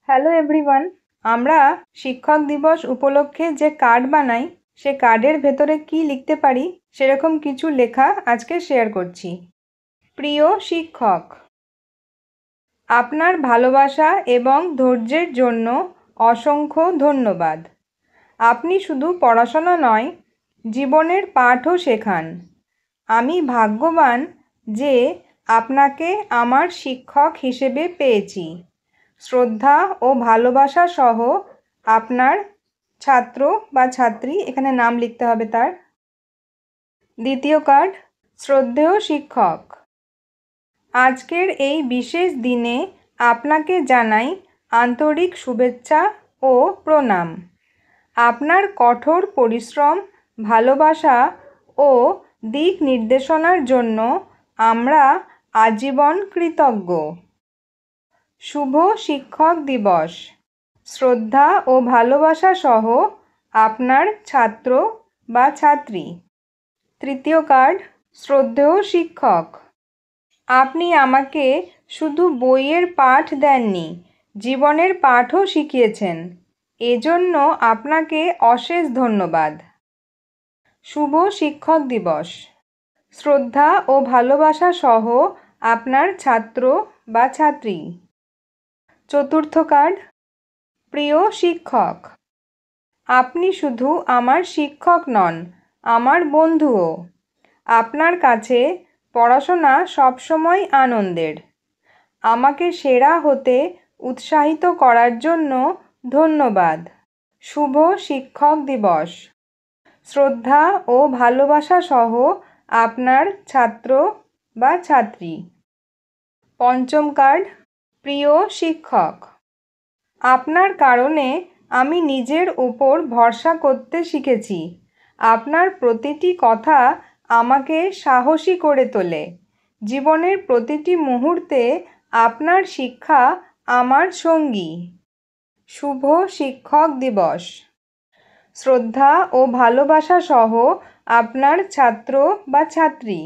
Hello everyone. আমরা শিক্ষক দিবস উপলক্ষে যে কার্ড বানাই সে কার্ডের ভেতরে কি লিখতে পারি সেরকম কিছু লেখা আজকে শেয়ার করছি। প্রিয় শিক্ষক, আপনার ভালোবাসা এবং ধৈর্যের জন্য অসংখ্য ধন্যবাদ। আপনি শুধু পড়াশোনা নয়, জীবনের পাঠও শেখান। আমি ভাগ্যবান যে আপনাকে আমার শিক্ষক হিসেবে পেয়েছি। শ্রদ্ধা ও ভালোবাসা সহ আপনার ছাত্র বা ছাত্রী, এখানে নাম লিখতে হবে তার। দ্বিতীয় কার্ড, শ্রদ্ধেয় শিক্ষক, আজকের এই বিশেষ দিনে আপনাকে জানাই আন্তরিক শুভেচ্ছা ও প্রণাম। আপনার কঠোর পরিশ্রম, ভালোবাসা ও দিক নির্দেশনার জন্য আমরা আজীবন কৃতজ্ঞ। শুভ শিক্ষক দিবস। শ্রদ্ধা ও ভালোবাসা সহ আপনার ছাত্র বা ছাত্রী। তৃতীয় কার্ড, শ্রদ্ধেয় শিক্ষক, আপনি আমাকে শুধু বইয়ের পাঠ দেননি, জীবনের পাঠও শিখিয়েছেন। এজন্য আপনাকে অশেষ ধন্যবাদ। শুভ শিক্ষক দিবস। শ্রদ্ধা ও ভালোবাসা সহ আপনার ছাত্র বা ছাত্রী। চতুর্থ কার্ড, প্রিয় শিক্ষক, আপনি শুধু আমার শিক্ষক নন, আমার বন্ধুও। আপনার কাছে পড়াশোনা সবসময় আনন্দের। আমাকে সেরা হতে উৎসাহিত করার জন্য ধন্যবাদ। শুভ শিক্ষক দিবস। শ্রদ্ধা ও ভালোবাসা সহ আপনার ছাত্র বা ছাত্রী। পঞ্চম কার্ড, প্রিয় শিক্ষক, আপনার কারণে আমি নিজের উপর ভরসা করতে শিখেছি। আপনার প্রতিটি কথা আমাকে সাহসী করে তোলে। জীবনের প্রতিটি মুহূর্তে আপনার শিক্ষা আমার সঙ্গী। শুভ শিক্ষক দিবস। শ্রদ্ধা ও ভালোবাসা সহ আপনার ছাত্র বা ছাত্রী।